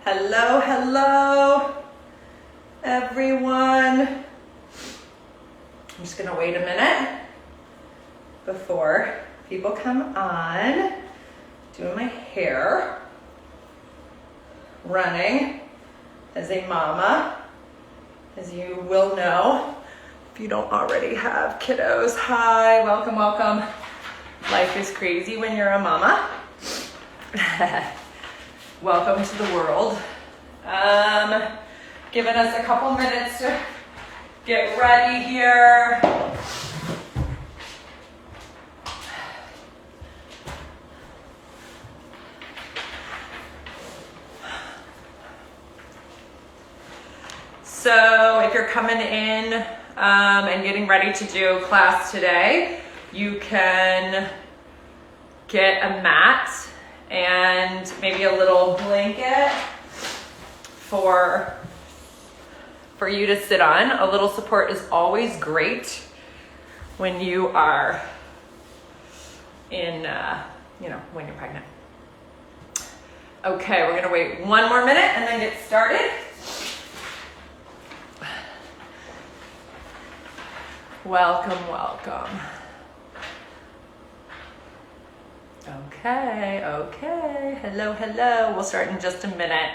Hello, hello, everyone. I'm just gonna wait a minute before people come on. Doing my hair, running as a mama, as you will know, if you don't already have kiddos. Hi, welcome, welcome. Life is crazy when you're a mama. Welcome to the world. Giving us a couple minutes to get ready here. So if you're coming in and getting ready to do class today, you can get a mat and maybe a little blanket for you to sit on. A little support is always great when you are in, when you're pregnant. Okay, we're gonna wait one more minute and then get started. Welcome, welcome. Okay. Hello, hello. We'll start in just a minute.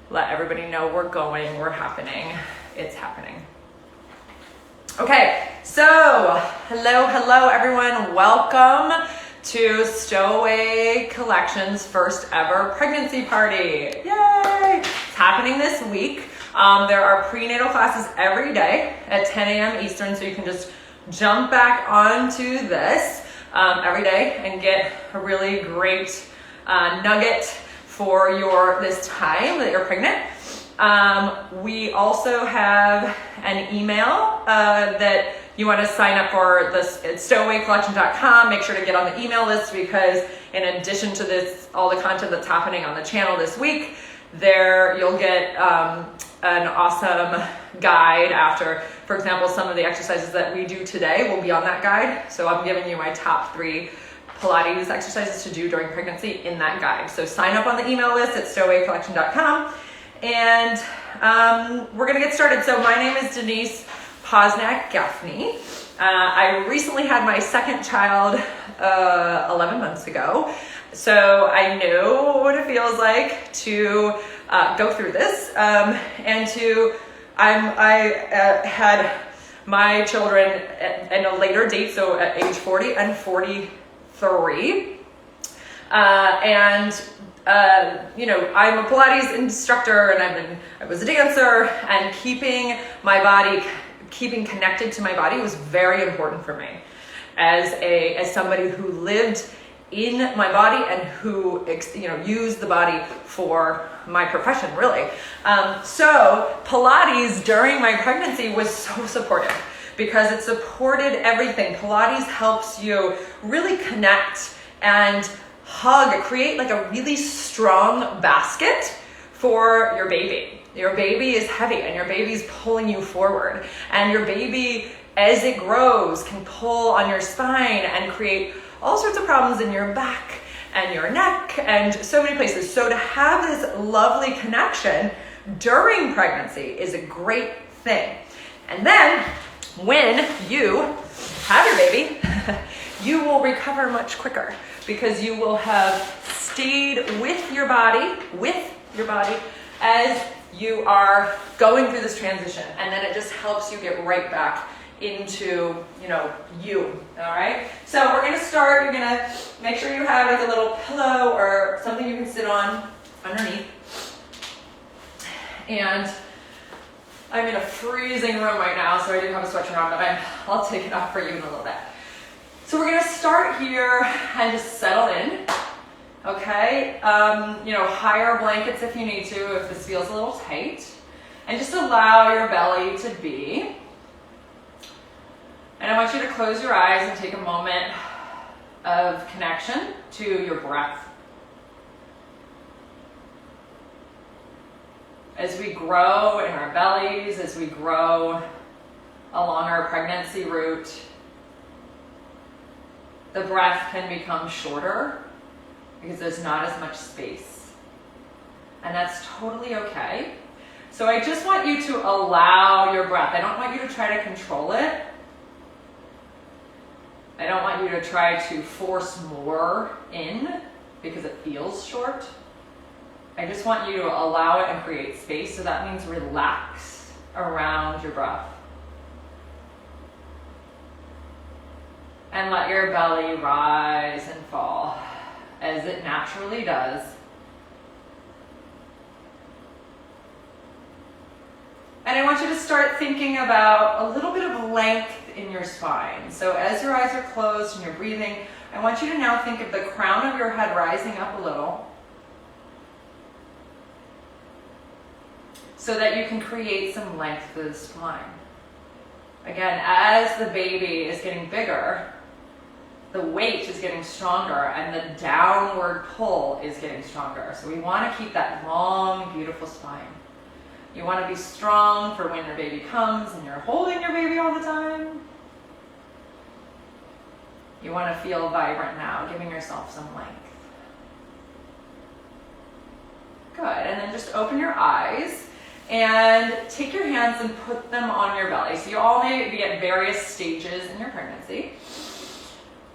Let everybody know we're going, we're happening. It's happening. Okay, so hello, everyone. Welcome to Stowaway Collection's first ever pregnancy party. Yay! It's happening this week. There are prenatal classes every day at 10 a.m. Eastern, so you can just jump back onto this every day and get a really great nugget for this time that you're pregnant. We also have an email that you want to sign up for this at stowawaycollection.com. Make sure to get on the email list because in addition to this, all the content that's happening on the channel this week, you'll get an awesome guide after. For example, some of the exercises that we do today will be on that guide. So I'm giving you my top 3 Pilates exercises to do during pregnancy in that guide. So sign up on the email list at stowawaycollection.com and we're gonna get started. So my name is Denise Posnack-Gaffney. I recently had my second child 11 months ago. So I know what it feels like to go through this I had my children at a later date, so at age 40 and 43. I'm a Pilates instructor and I was a dancer, and keeping connected to my body was very important for me as somebody who lived in my body and who used the body for my profession, really. So Pilates during my pregnancy was so supportive because it supported everything. Pilates helps you really connect and create like a really strong basket for your baby. Your baby is heavy and your baby's pulling you forward, and your baby, as it grows, can pull on your spine and create all sorts of problems in your back and your neck and so many places. So to have this lovely connection during pregnancy is a great thing. And then when you have your baby, you will recover much quicker because you will have stayed with your body as you are going through this transition. And then it just helps you get right back into, you, all right? So we're gonna start. You're gonna make sure you have like a little pillow or something you can sit on underneath. And I'm in a freezing room right now, so I do have a sweatshirt on, but I'll take it off for you in a little bit. So we're gonna start here and just settle in, okay? Higher blankets if you need to, if this feels a little tight. And just allow your belly to be. And I want you to close your eyes and take a moment of connection to your breath. As we grow in our bellies, as we grow along our pregnancy route, the breath can become shorter because there's not as much space. and that's totally okay. So I just want you to allow your breath. I don't want you to try to control it. I don't want you to try to force more in because it feels short. I just want you to allow it and create space. So that means relax around your breath. And let your belly rise and fall as it naturally does. And I want you to start thinking about a little bit of length in your spine. So as your eyes are closed and you're breathing, I want you to now think of the crown of your head rising up a little so that you can create some length for the spine. Again, as the baby is getting bigger, the weight is getting stronger and the downward pull is getting stronger. So we want to keep that long, beautiful spine. You want to be strong for when your baby comes and you're holding your baby all the time. You want to feel vibrant now, giving yourself some length. Good, and then just open your eyes and take your hands and put them on your belly. So you all may be at various stages in your pregnancy.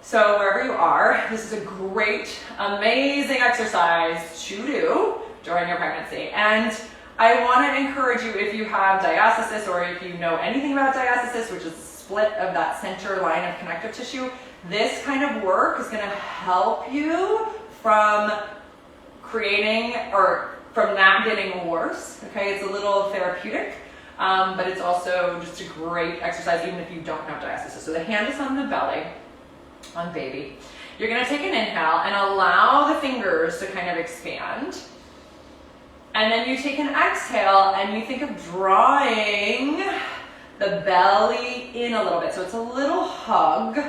So wherever you are, this is a great, amazing exercise to do during your pregnancy. And I want to encourage you, if you have diastasis or if you know anything about diastasis, which is a split of that center line of connective tissue, this kind of work is going to help you from creating or from that getting worse. Okay, it's a little therapeutic, but it's also just a great exercise even if you don't have diastasis. So the hand is on the belly, on baby. You're going to take an inhale and allow the fingers to kind of expand. And then you take an exhale and you think of drawing the belly in a little bit. So it's a little hug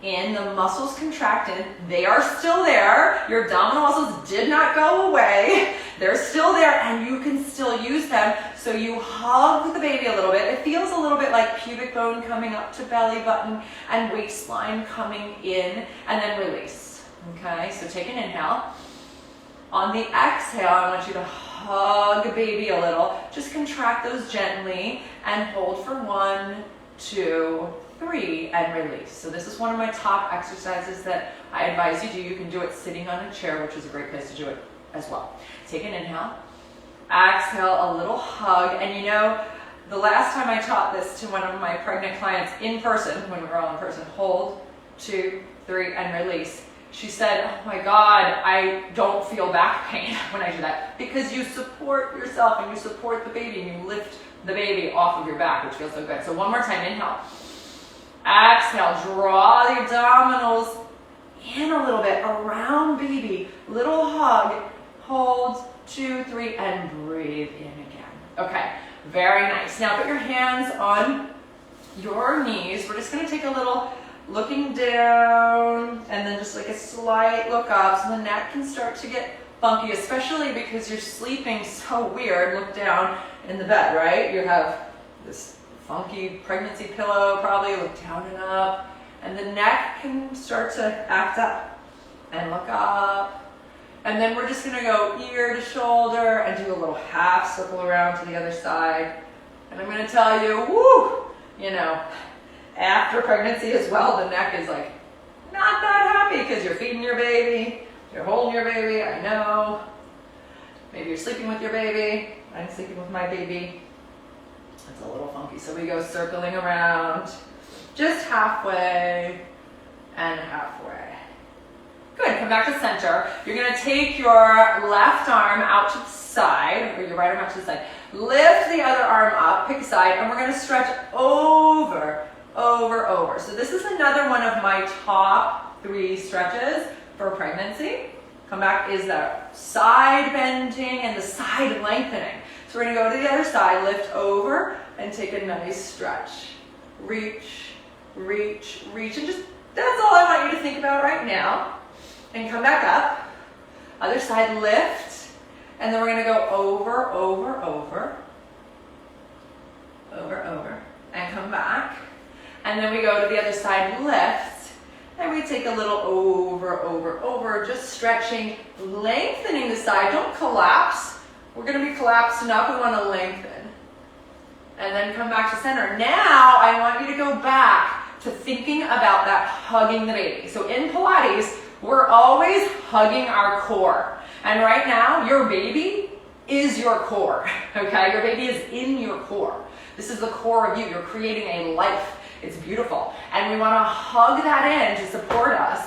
in, the muscles contracted. They are still there. Your abdominal muscles did not go away. They're still there and you can still use them. So you hug the baby a little bit. It feels a little bit like pubic bone coming up to belly button and waistline coming in, and then release. Okay, so take an inhale. On the exhale, I want you to hug baby a little. Just contract those gently and hold for 1, 2, 3 and release. So this is one of my top exercises that I advise you do. You can do it sitting on a chair, which is a great place to do it as well. Take an inhale. Exhale, a little hug. And you know, the last time I taught this to one of my pregnant clients in person, when we were all in person, hold, 2, 3 and release. She said, oh my God, I don't feel back pain when I do that, because you support yourself and you support the baby and you lift the baby off of your back, which feels so good. So one more time, inhale. Exhale, draw the abdominals in a little bit around baby. Little hug, hold, 2, 3, and breathe in again. Okay, very nice. Now put your hands on your knees. We're just gonna take a little looking down and then just like a slight look up, so the neck can start to get funky, especially because you're sleeping so weird. Look down in the bed, right? You have this funky pregnancy pillow, probably. Look down and up, and the neck can start to act up and look up. And then we're just gonna go ear to shoulder and do a little half circle around to the other side. And I'm gonna tell you, woo, you know, after pregnancy as well, the neck is like not that happy because you're feeding your baby, you're holding your baby, I know. Maybe you're sleeping with your baby. I'm sleeping with my baby. It's a little funky. So we go circling around, just halfway and halfway. Good, come back to center. You're gonna take your left arm out to the side, or your right arm out to the side. Lift the other arm up, pick a side, and we're gonna stretch over, over, over. So this is another one of my top 3 stretches for pregnancy. Come back is the side bending and the side lengthening. So we're gonna go to the other side, lift over, and take a nice stretch. Reach, reach, reach, and just, that's all I want you to think about right now. And come back up. Other side, lift, and then we're gonna go over, over, over, over, over, and come back. And then we go to the other side, lift, and we take a little over, over, over, just stretching, lengthening the side. Don't collapse We're gonna be collapsing up. We wanna lengthen. And then come back to center. Now, I want you to go back to thinking about that hugging the baby. So in Pilates, we're always hugging our core. And right now, your baby is your core, okay? Your baby is in your core. This is the core of you. You're creating a life. It's beautiful. And we want to hug that in to support us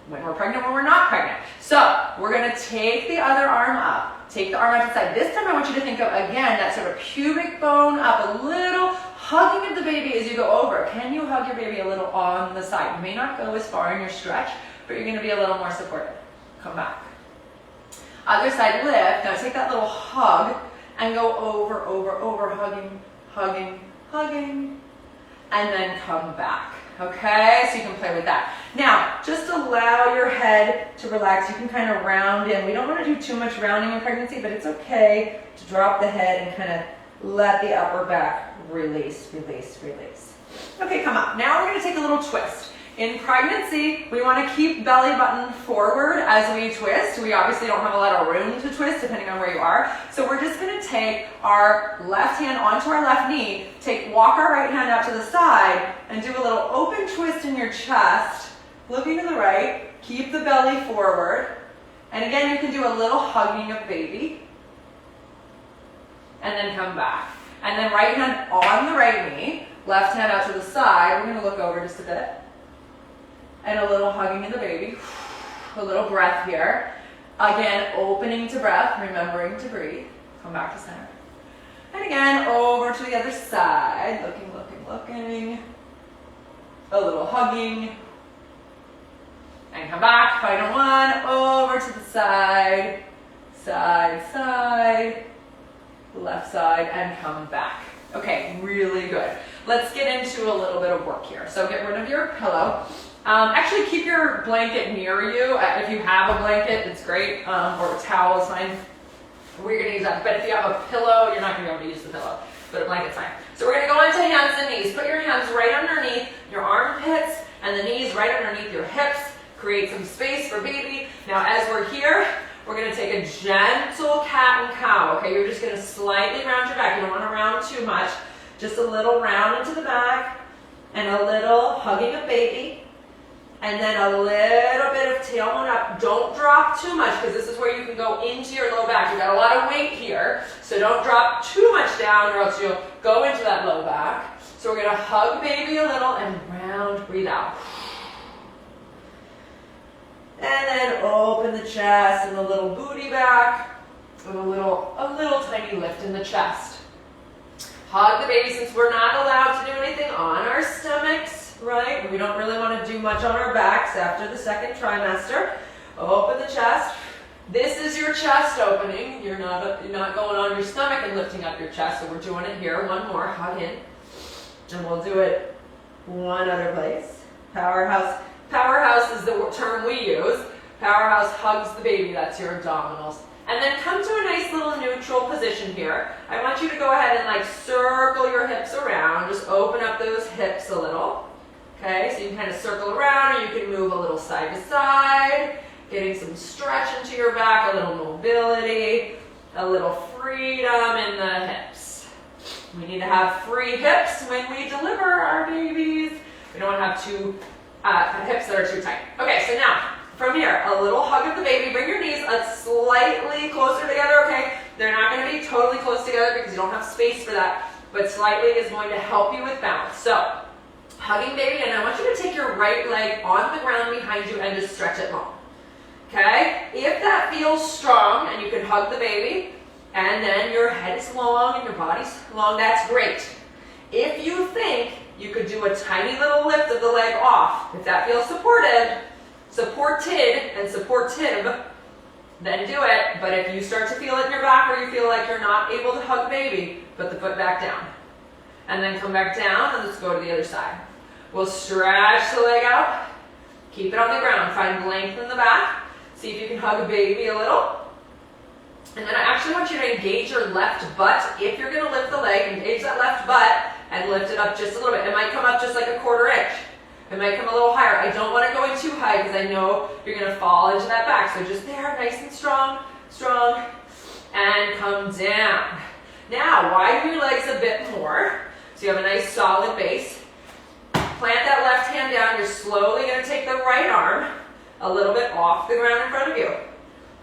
when we're pregnant, when we're not pregnant. So we're going to take the other arm up. Take the arm out to the side. This time I want you to think of, again, that sort of pubic bone up, a little hugging of the baby as you go over. Can you hug your baby a little on the side? You may not go as far in your stretch, but you're going to be a little more supported. Come back. Other side, lift. Now take that little hug and go over, over, over, hugging, hugging, hugging, and then come back. Okay, so you can play with that. Now, just allow your head to relax. You can kind of round in. We don't want to do too much rounding in pregnancy, but it's okay to drop the head and kind of let the upper back release, release, release. Okay, come up. Now we're going to take a little twist. In pregnancy, we want to keep belly button forward as we twist. We obviously don't have a lot of room to twist depending on where you are. So we're just going to take our left hand onto our left knee, walk our right hand out to the side, and do a little open twist in your chest, looking to the right. Keep the belly forward. And again, you can do a little hugging of baby. And then come back. And then right hand on the right knee, left hand out to the side. We're going to look over just a bit. And a little hugging of the baby. A little breath here. Again, opening to breath, remembering to breathe. Come back to center. And again, over to the other side. Looking, looking, looking. A little hugging. And come back. Final one. Over to the side. Side, side. Left side. And come back. Okay, really good. Let's get into a little bit of work here. So get rid of your pillow. Actually, keep your blanket near you. If you have a blanket, it's great, or a towel is fine. We're going to use that. But if you have a pillow, you're not going to be able to use the pillow, but a blanket's fine. So we're going to go into hands and knees. Put your hands right underneath your armpits and the knees right underneath your hips. Create some space for baby. Now, as we're here, we're going to take a gentle cat and cow. Okay, you're just going to slightly round your back. You don't want to round too much. Just a little round into the back and a little hugging of baby. And then a little bit of tailbone up. Don't drop too much because this is where you can go into your low back. You've got a lot of weight here, so don't drop too much down or else you'll go into that low back. So we're going to hug baby a little and round, breathe out. And then open the chest and a little booty back and a little tiny lift in the chest. Hug the baby since we're not allowed to do anything on our stomachs. Right? We don't really want to do much on our backs after the second trimester. Open the chest. This is your chest opening. You're not going on your stomach and lifting up your chest. So we're doing it here. One more. Hug in. And we'll do it one other place. Powerhouse. Powerhouse is the term we use. Powerhouse hugs the baby. That's your abdominals. And then come to a nice little neutral position here. I want you to go ahead and circle your hips around. Just open up those hips a little. Okay, so you can kind of circle around, or you can move a little side to side, getting some stretch into your back, a little mobility, a little freedom in the hips. We need to have free hips when we deliver our babies. We don't want to have hips that are too tight. Okay, so now, from here, a little hug of the baby. Bring your knees slightly closer together, okay? They're not going to be totally close together because you don't have space for that, but slightly is going to help you with balance. So, hugging baby, and I want you to take your right leg on the ground behind you and just stretch it long. Okay? If that feels strong, and you can hug the baby, and then your head is long and your body's long, that's great. If you think you could do a tiny little lift of the leg off, if that feels supported and supportive, then do it. But if you start to feel it in your back or you feel like you're not able to hug baby, put the foot back down. And then come back down and let's go to the other side. We'll stretch the leg out. Keep it on the ground. Find length in the back. See if you can hug baby a little. And then I actually want you to engage your left butt. If you're going to lift the leg, engage that left butt and lift it up just a little bit. It might come up just like a 1/4 inch. It might come a little higher. I don't want to go in too high because I know you're going to fall into that back. So just there, nice and strong, strong. and come down. Now, widen your legs a bit more so you have a nice solid base. Plant that left hand down. You're slowly going to take the right arm a little bit off the ground in front of you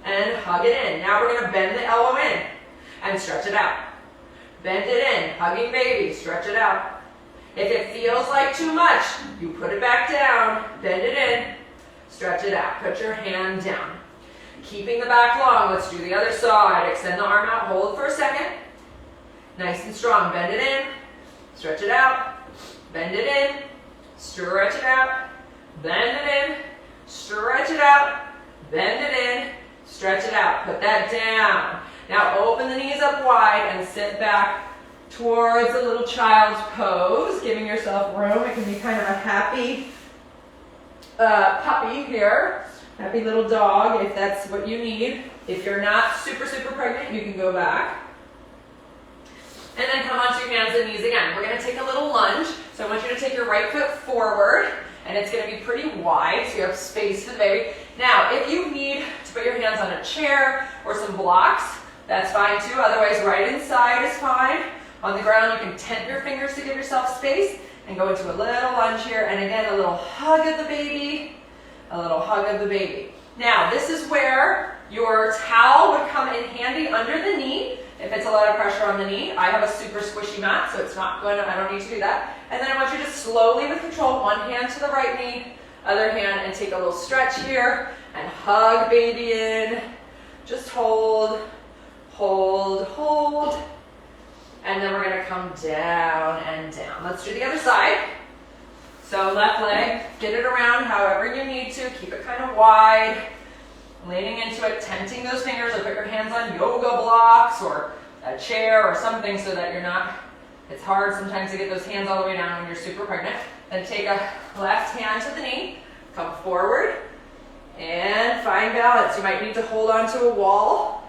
and hug it in. Now we're going to bend the elbow in and stretch it out. Bend it in, hugging baby, stretch it out. If it feels like too much, you put it back down, bend it in, stretch it out. Put your hand down. Keeping the back long, let's do the other side. Extend the arm out, hold for a second. Nice and strong, bend it in, stretch it out, bend it in, stretch it out, bend it in, stretch it out, bend it in, stretch it out. Put that down. Now open the knees up wide and sit back towards a little child's pose, giving yourself room. It can be kind of a happy puppy here, happy little dog if that's what you need. If you're not super pregnant, you can go back. And then come onto your hands and knees again. We're going to take a little lunge. So I want you to take your right foot forward, and it's going to be pretty wide, so you have space for the baby. Now, if you need to put your hands on a chair or some blocks, that's fine too. Otherwise, right inside is fine. On the ground, you can tent your fingers to give yourself space and go into a little lunge here. And again, a little hug of the baby, a little hug of the baby. Now, this is where your towel would come in handy under the knee if it's a lot of pressure on the knee. I have a super squishy mat, so it's not going to, I don't need to do that. And then I want you to slowly, with control, one hand to the right knee, other hand, and take a little stretch here and hug baby in. Just hold. Hold, hold, and then we're going to come down and down. Let's do the other side. So left leg, get it around however you need to. Keep it kind of wide, leaning into it, tenting those fingers, or put your hands on yoga blocks or a chair or something so that you're not, it's hard sometimes to get those hands all the way down when you're super pregnant. Then take a left hand to the knee, come forward, and find balance. You might need to hold on to a wall.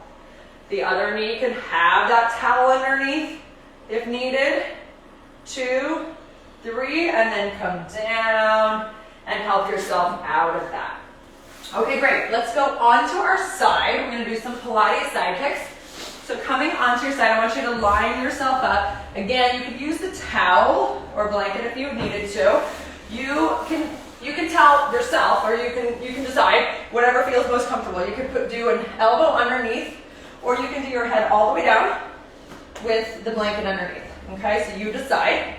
The other knee can have that towel underneath if needed. 2, 3, and then come down and help yourself out of that. Okay, great. Let's go onto our side. We're going to do some Pilates Sidekicks. So coming onto your side, I want you to line yourself up. Again, you could use the towel or blanket if you needed to. You can tell yourself, or you can decide whatever feels most comfortable. You could do an elbow underneath, or you can do your head all the way down with the blanket underneath. Okay, so you decide.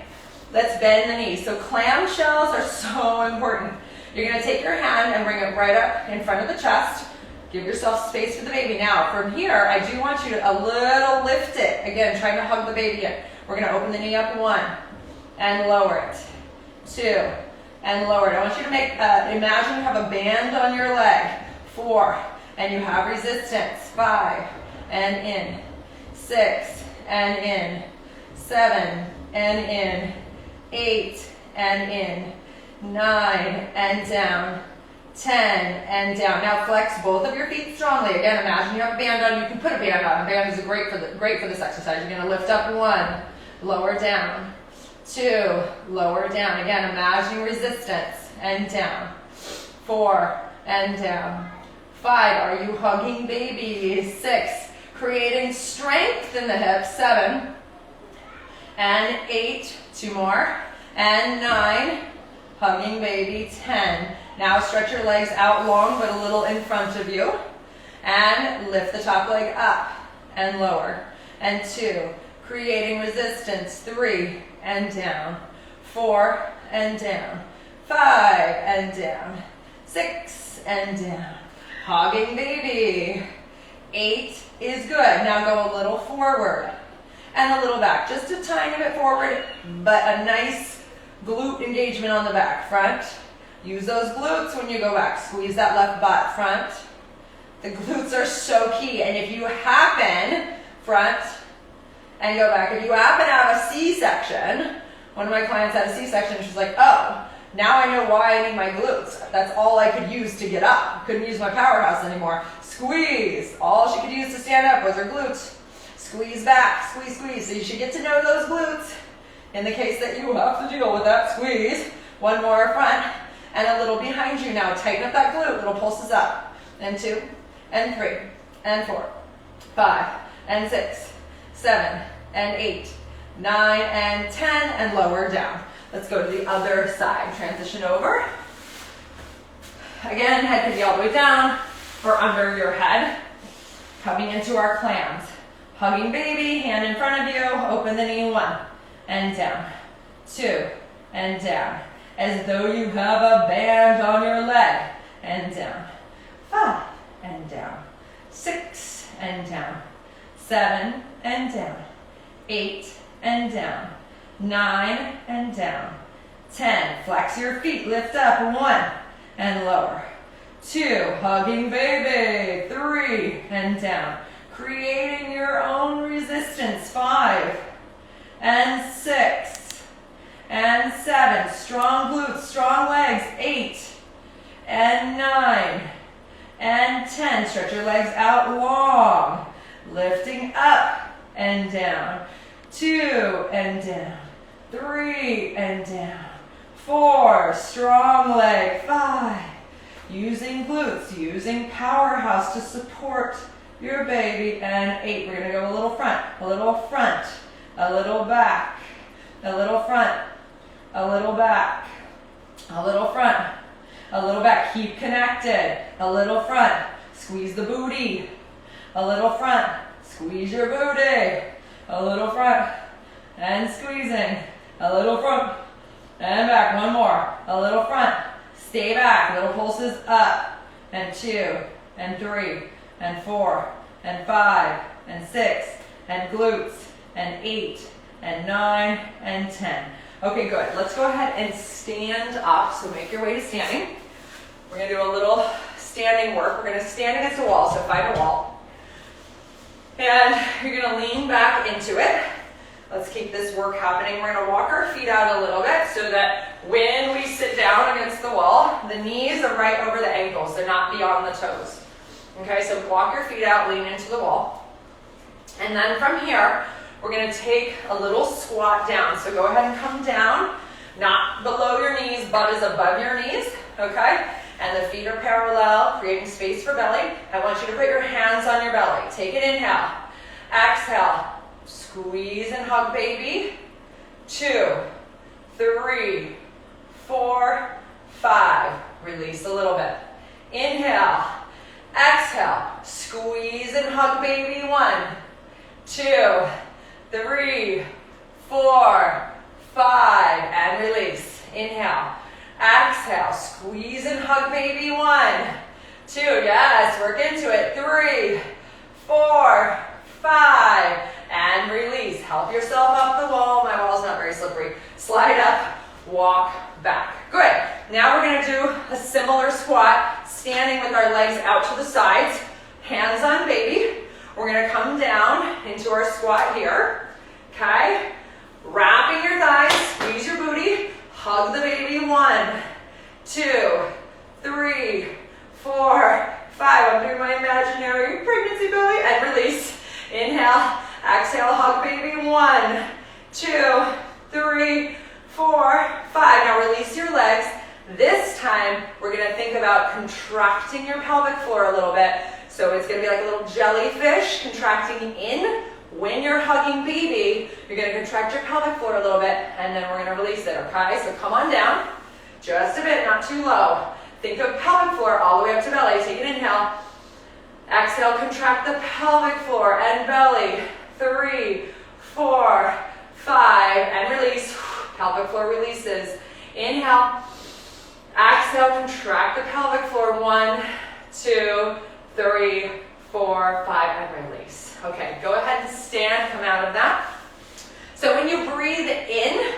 Let's bend the knees. So clam shells are so important. You're going to take your hand and bring it right up in front of the chest. Give yourself space for the baby. Now, from here, I do want you to a little lift it. Again, trying to hug the baby in. We're going to open the knee up 1 and lower it. 2 and lower it. I want you to make, imagine you have a band on your leg. 4 and you have resistance. 5 and in. 6 and in. 7 and in. 8 and in. 9 and down. 10 and down. Now flex both of your feet strongly. Again, imagine you have a band on. You can put a band on. A band is great for this exercise. You're going to lift up 1, lower down. 2, lower down. Again, imagine resistance and down. 4 and down. 5, are you hugging baby? 6, creating strength in the hips. 7 and 8, 2 more. And 9, hugging baby. 10. Now stretch your legs out long but a little in front of you. And lift the top leg up and lower. And 2, creating resistance. 3 and down. 4 and down. 5 and down. 6 and down. Hugging baby. 8 is good. Now go a little forward and a little back. Just a tiny bit forward, but a nice glute engagement on the back. Front. Use those glutes when you go back. Squeeze that left butt. Front. The glutes are so key. And if you happen, front and go back. If you happen to have a C-section, one of my clients had a C-section, she's like, oh, now I know why I need my glutes. That's all I could use to get up. Couldn't use my powerhouse anymore. Squeeze. All she could use to stand up was her glutes. Squeeze back. Squeeze, squeeze. So you should get to know those glutes. In the case that you have to deal with that, squeeze. 1 more front and a little behind you. Now tighten up that glute. Little pulses up. And 2 and 3 and 4, 5 and 6, 7, and 8, 9, and 10, and lower down. Let's go to the other side. Transition over. Again, head can be all the way down or under your head. Coming into our clams. Hugging baby, hand in front of you, open the knee, 1, and down, 2, and down. As though you have a band on your leg, and down, 5, and down, 6, and down, 7, and down, 8, and down, 9, and down, 10, flex your feet, lift up, 1, and lower, 2, hugging baby, 3, and down, creating your own resistance, 5, and 6, and 7, strong glutes, strong legs, 8, and 9, and 10, stretch your legs out long, lifting up and down, 2, and down, 3, and down, 4, strong leg, 5, using glutes, using powerhouse to support your baby, and 8. We're gonna go a little front, a little front, a little back, a little front, a little back, a little front, a little back. Keep connected. A little front, squeeze the booty. A little front, squeeze your booty. A little front, and squeezing. A little front, and back. One more. A little front, stay back. Little pulses up, and 2, and 3, and 4, and 5, and 6, and glutes, and 8, and 9, and 10. Okay, good. Let's go ahead and stand up. So make your way to standing. We're gonna do a little standing work. We're gonna stand against a wall, so find a wall. And you're gonna lean back into it. Let's keep this work happening. We're gonna walk our feet out a little bit so that when we sit down against the wall, the knees are right over the ankles. They're not beyond the toes. Okay, so walk your feet out, lean into the wall. And then from here, we're gonna take a little squat down. So go ahead and come down, not below your knees, butt is above your knees, okay? And the feet are parallel, creating space for belly. I want you to put your hands on your belly. Take an inhale, exhale, squeeze and hug baby. 2, 3, 4, 5. Release a little bit. Inhale, exhale, squeeze and hug baby. 1, 2, 3, 4, 5, and release. Inhale, exhale, squeeze and hug baby. 1, 2, yes, work into it. 3, 4, 5, and release. Help yourself up the wall. My wall's not very slippery. Slide up, walk back. Good. Now we're gonna do a similar squat, standing with our legs out to the sides, hands on baby. We're gonna come down into our squat here, okay? Wrapping your thighs, squeeze your booty, hug the baby. 1, 2, 3, 4, 5. I'm doing my imaginary pregnancy belly, and release. Inhale, exhale, hug baby. 1, 2, 3, 4, 5. Now release your legs. This time, we're gonna think about contracting your pelvic floor a little bit. So it's gonna be like a little jellyfish contracting in. When you're hugging baby, you're gonna contract your pelvic floor a little bit, and then we're gonna release it, okay? So come on down, just a bit, not too low. Think of pelvic floor all the way up to belly. Take an inhale. Exhale, contract the pelvic floor and belly. 3, 4, 5, and release. Pelvic floor releases. Inhale. Exhale, contract the pelvic floor. 1, 2, 3, 4, 5, and release. Okay, go ahead and stand, come out of that. So when you breathe in,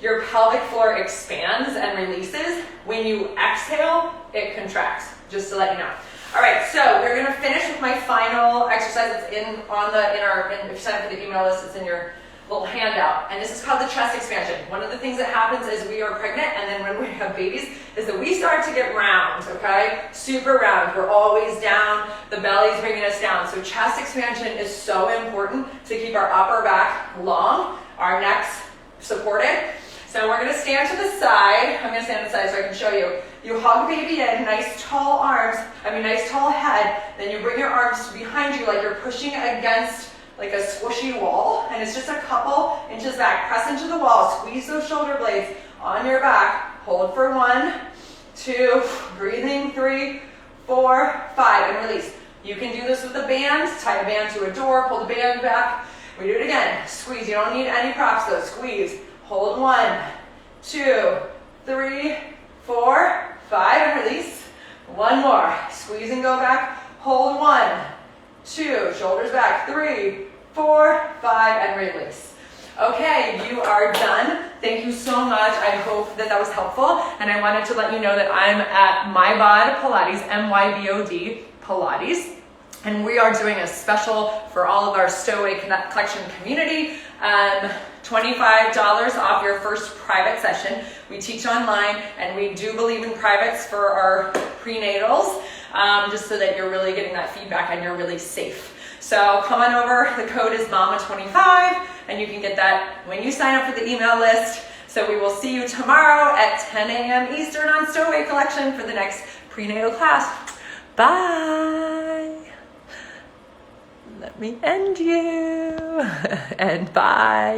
your pelvic floor expands and releases. When you exhale, it contracts, just to let you know. All right, so we're gonna finish with my final exercise. It's if you sign up for the email list, it's in your little handout. And this is called the chest expansion. One of the things that happens as we are pregnant and then when we have babies is that we start to get round, okay? Super round. We're always down. The belly's bringing us down. So chest expansion is so important to keep our upper back long, our necks supported. So we're gonna stand to the side. I'm gonna stand to the side so I can show you. You hug baby in, nice tall arms, nice tall head. Then you bring your arms behind you like you're pushing against like a squishy wall. And it's just a couple inches back. Press into the wall, squeeze those shoulder blades on your back. Hold for 1, 2, breathing, 3, 4, 5, and release. You can do this with a band. Tie a band to a door, pull the band back. We do it again. Squeeze. You don't need any props though. Squeeze. Hold 1, 2, 3, 4, 5, and release. One more. Squeeze and go back. Hold 1, 2, shoulders back. 3, 4, 5, and release. Okay, you are done. Thank you so much. I hope that was helpful. And I wanted to let you know that I'm at MyBod Pilates, MYBOD Pilates. And we are doing a special for all of our Stowaway Collection community. $25 off your first private session. We teach online and we do believe in privates for our prenatals, just so that you're really getting that feedback and you're really safe. So come on over, the code is MAMA25 and you can get that when you sign up for the email list. So we will see you tomorrow at 10 a.m. Eastern on Stowaway Collection for the next prenatal class. Bye. Let me end you and bye.